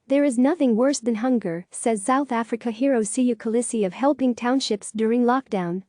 There is nothing worse than hunger, says South Africa hero Siya Kolisi of helping townships during lockdown.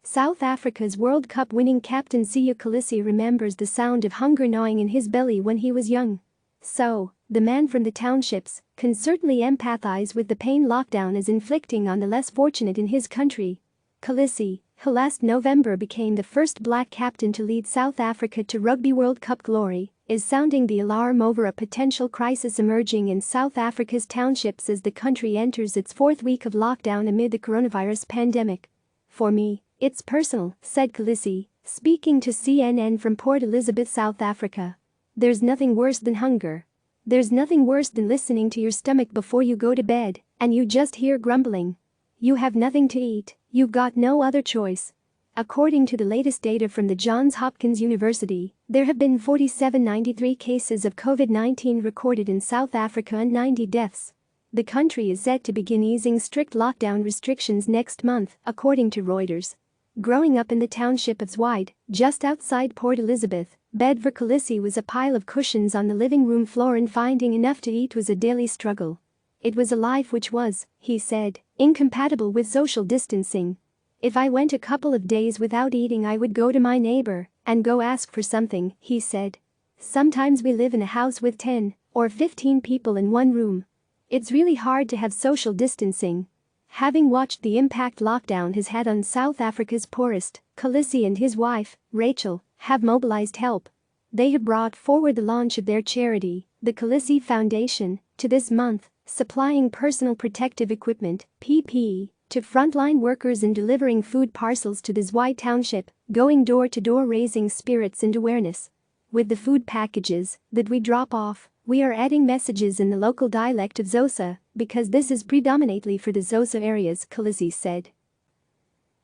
South Africa's World Cup winning captain Siya Kolisi remembers the sound of hunger gnawing in his belly when he was young. So, the man from the townships can certainly empathize with the pain lockdown is inflicting on the less fortunate in his country. Kolisi, who last November became the first black captain to lead South Africa to Rugby World Cup glory, is sounding the alarm over a potential crisis emerging in South Africa's townships as the country enters its fourth week of lockdown amid the coronavirus pandemic. "For me, it's personal," said Kolisi, speaking to CNN from Port Elizabeth, South Africa. "There's nothing worse than hunger. There's nothing worse than listening to your stomach before you go to bed, and you just hear grumbling. You have nothing to eat, you've got no other choice." According to the latest data from the Johns Hopkins University, there have been 4793 cases of COVID-19 recorded in South Africa and 90 deaths. The country is set to begin easing strict lockdown restrictions next month, according to Reuters. Growing up in the township of Zwide, just outside Port Elizabeth, bed for Kolisi was a pile of cushions on the living room floor, and finding enough to eat was a daily struggle. "It was a life which was," he said, "incompatible with social distancing. If I went a couple of days without eating, I would go to my neighbor and go ask for something," he said. "Sometimes we live in a house with 10 or 15 people in one room. It's really hard to have social distancing." Having watched the impact lockdown has had on South Africa's poorest, Kolisi and his wife, Rachel, have mobilized help. They have brought forward the launch of their charity, the Kolisi Foundation, to this month, supplying personal protective equipment, PPE, to frontline workers and delivering food parcels to the Zwide township, going door to door raising spirits and awareness. "With the food packages that we drop off, we are adding messages in the local dialect of Xhosa, because this is predominantly for the Xhosa areas," Kolisi said.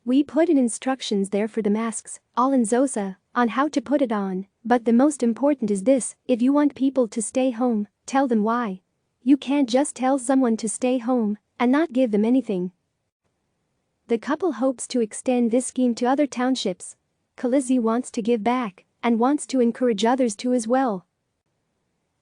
"We put in instructions there for the masks, all in Xhosa, on how to put it on, but the most important is this: if you want people to stay home, tell them why. You can't just tell someone to stay home and not give them anything." The couple hopes to extend this scheme to other townships. Kolisi wants to give back and wants to encourage others to as well.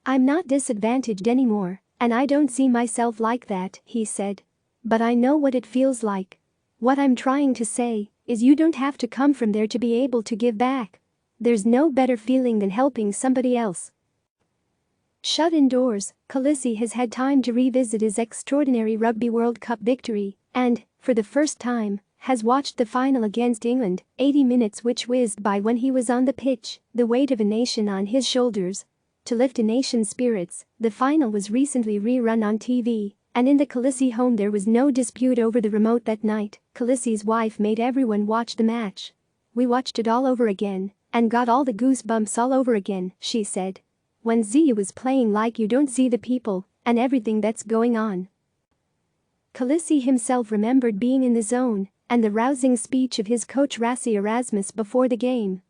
"I'm not disadvantaged anymore, and I don't see myself like that," he said. "But I know what it feels like. What I'm trying to say is you don't have to come from there to be able to give back. There's no better feeling than helping somebody else." Shut indoors, Kolisi has had time to revisit his extraordinary Rugby World Cup victory and, for the first time, has watched the final against England, 80 minutes which whizzed by when he was on the pitch, the weight of a nation on his shoulders. To lift a nation's spirits, the final was recently rerun on TV, and in the Kolisi home there was no dispute over the remote that night. Kolisi's wife made everyone watch the match. "We watched it all over again and got all the goosebumps all over again," she said. "When Siya was playing, like you don't see the people and everything that's going on." Kolisi himself remembered being in the zone and the rousing speech of his coach Rassie Erasmus before the game.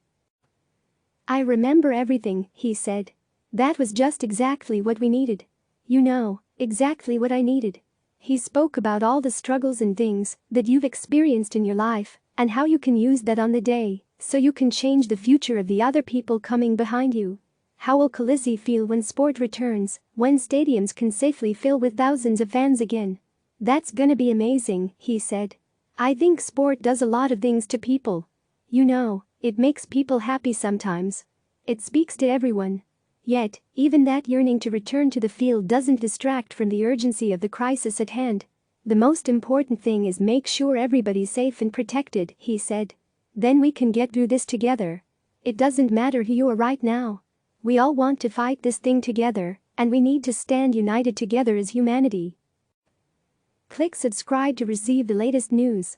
"I remember everything," he said. "That was just exactly what we needed. You know, exactly what I needed." He spoke about all the struggles and things that you've experienced in your life and how you can use that on the day so you can change the future of the other people coming behind you. How will Kolisi feel when sport returns, when stadiums can safely fill with thousands of fans again? "That's gonna be amazing," he said. "I think sport does a lot of things to people. You know, it makes people happy sometimes. It speaks to everyone. Yet, even that yearning to return to the field doesn't distract from the urgency of the crisis at hand. The most important thing is make sure everybody's safe and protected," he said. "Then we can get through this together. It doesn't matter who you are right now. We all want to fight this thing together, and we need to stand united together as humanity." Click subscribe to receive the latest news.